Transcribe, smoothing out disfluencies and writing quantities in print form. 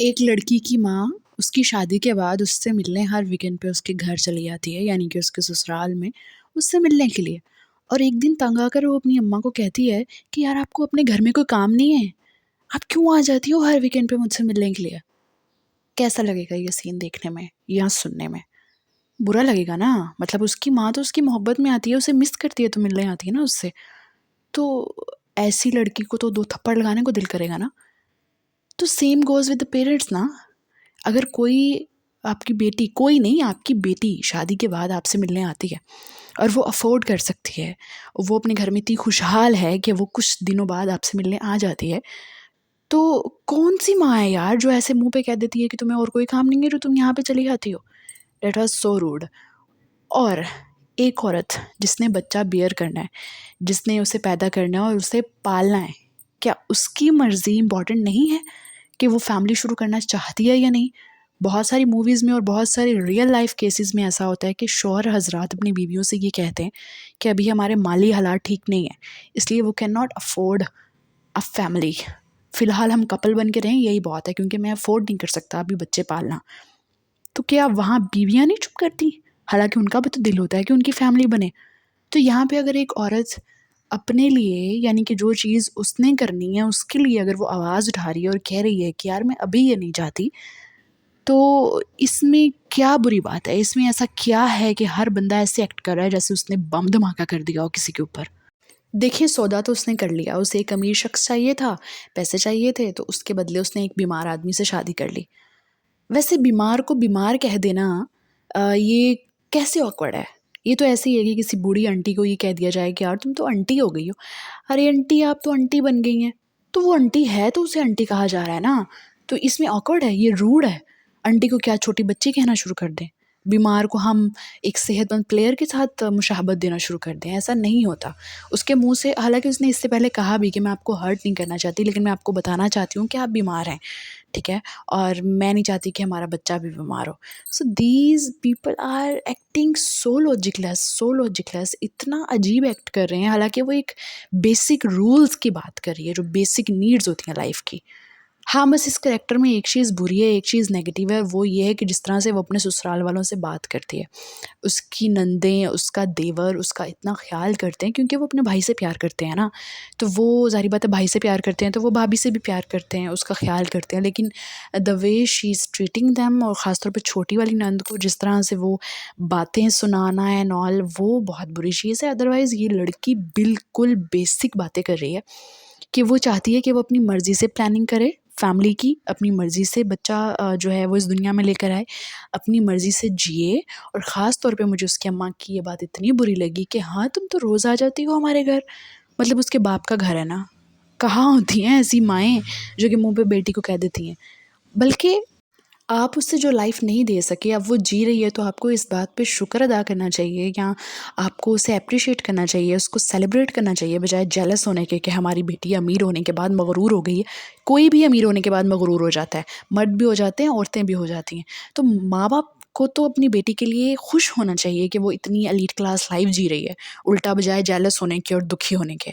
एक लड़की की माँ उसकी शादी के बाद उससे मिलने हर वीकेंड पे उसके घर चली जाती है, यानी कि उसके ससुराल में उससे मिलने के लिए। और एक दिन तंग आकर वो अपनी अम्मा को कहती है कि यार आपको अपने घर में कोई काम नहीं है, आप क्यों आ जाती हो हर वीकेंड पे मुझसे मिलने के लिए। कैसा लगेगा ये सीन देखने में या सुनने में? बुरा लगेगा ना। मतलब उसकी माँ तो उसकी मोहब्बत में आती है, उसे मिस करती है तो मिलने आती है ना उससे। तो ऐसी लड़की को तो दो थप्पड़ लगाने को दिल करेगा ना। तो same goes with the parents ना। अगर कोई आपकी बेटी, कोई नहीं, आपकी बेटी शादी के बाद आपसे मिलने आती है और वो अफ़ोर्ड कर सकती है, वो अपने घर में इतनी खुशहाल है कि वो कुछ दिनों बाद आपसे मिलने आ जाती है, तो कौन-सी माँ है यार जो ऐसे मुँह पे कह देती है कि तुम्हें और कोई काम नहीं है जो तुम यहाँ पे चली आती हो? That was so rude. और एक औरत जिसने बच्चा बियर करना है, जिसने उसे पैदा करना है और उसे पालना है, क्या उसकी मर्ज़ी इम्पॉर्टेंट नहीं है कि वो फैमिली शुरू करना चाहती है या नहीं? बहुत सारी मूवीज़ में और बहुत सारे रियल लाइफ केसेस में ऐसा होता है कि शौहर हज़रात अपनी बीवियों से ये कहते हैं कि अभी हमारे माली हालात ठीक नहीं है, इसलिए वो can not afford a family. फ़िलहाल हम कपल बन के रहें यही बहुत है, क्योंकि मैं अफोर्ड नहीं कर सकता अभी बच्चे पालना। तो क्या वहाँ बीवियाँ नहीं चुप करती? हालाँकि उनका भी तो दिल होता है कि उनकी फैमिली बने। तो यहाँ पे अगर एक औरत अपने लिए, यानी कि जो चीज़ उसने करनी है उसके लिए अगर वो आवाज़ उठा रही है और कह रही है कि यार मैं अभी ये नहीं चाहती, तो इसमें क्या बुरी बात है? इसमें ऐसा क्या है कि हर बंदा ऐसे एक्ट कर रहा है जैसे उसने बम धमाका कर दिया हो किसी के ऊपर? देखिए, सौदा तो उसने कर लिया, उसे एक अमीर शख्स चाहिए था, पैसे चाहिए थे, तो उसके बदले उसने एक बीमार आदमी से शादी कर ली। वैसे बीमार को बीमार कह देना ये कैसे ऑकवर्ड है? ये तो ऐसे ही है कि किसी बूढ़ी आंटी को ये कह दिया जाए कि यार तुम तो आंटी हो गई हो। अरे आंटी, आप तो आंटी बन गई हैं। तो वो आंटी है तो उसे आंटी कहा जा रहा है ना। तो इसमें ऑकवर्ड है, ये रूड है। आंटी को क्या छोटी बच्ची कहना शुरू कर दें? बीमार को हम एक सेहतमंद प्लेयर के साथ मुशाहबत देना शुरू कर दें? ऐसा नहीं होता। उसके मुँह से, हालाँकि उसने इससे पहले कहा भी कि मैं आपको हर्ट नहीं करना चाहती, लेकिन मैं आपको बताना चाहती हूँ कि आप बीमार हैं। ठीक है? और मैं नहीं चाहती कि हमारा बच्चा भी बीमार हो। So these people are acting so logicless, इतना अजीब एक्ट कर रहे हैं, हालाँकि वो एक बेसिक रूल्स की बात कर रही है, जो बेसिक नीड्स होती हैं लाइफ़ की। हाँ, बस इस करैक्टर में एक चीज़ बुरी है, एक चीज़ नेगेटिव है, वो ये है कि जिस तरह से वो अपने ससुराल वालों से बात करती है। उसकी नंदें, उसका देवर उसका इतना ख़्याल करते हैं क्योंकि वो अपने भाई से प्यार करते हैं ना। तो वो ज़ाहिर बात है, भाई से प्यार करते हैं तो वो भाभी से भी प्यार करते हैं, उसका ख़्याल करते हैं। लेकिन the way she is treating them, और ख़ास तौर पे छोटी वाली नंद को जिस तरह से वो बातें सुनाना एंड ऑल, वो बहुत बुरी चीज़ है। अदरवाइज़ ये लड़की बिल्कुल बेसिक बातें कर रही है कि वो चाहती है कि वो अपनी मर्ज़ी से प्लानिंग करे फैमिली की, अपनी मर्ज़ी से बच्चा जो है वो इस दुनिया में लेकर आए, अपनी मर्ज़ी से जिए। और ख़ास तौर पे मुझे उसकी अम्मा की ये बात इतनी बुरी लगी कि हाँ, तुम तो रोज़ आ जाती हो हमारे घर। मतलब उसके बाप का घर है ना। कहाँ होती हैं ऐसी माएँ जो कि मुँह पे बेटी को कह देती हैं। बल्कि आप उससे जो लाइफ़ नहीं दे सके, अब वो जी रही है, तो आपको इस बात पे शुक्र अदा करना चाहिए, या आपको उसे एप्रिशिएट करना चाहिए, उसको सेलिब्रेट करना चाहिए, बजाय जेलस होने के कि हमारी बेटी अमीर होने के बाद मगरूर हो गई है। कोई भी अमीर होने के बाद मगरूर हो जाता है, मर्द भी हो जाते हैं, औरतें भी हो जाती हैं। तो माँ-बाप को तो अपनी बेटी के लिए खुश होना चाहिए कि वो इतनी एलीट क्लास लाइफ़ जी रही है, उल्टा बजाय जेलस होने के और दुखी होने के।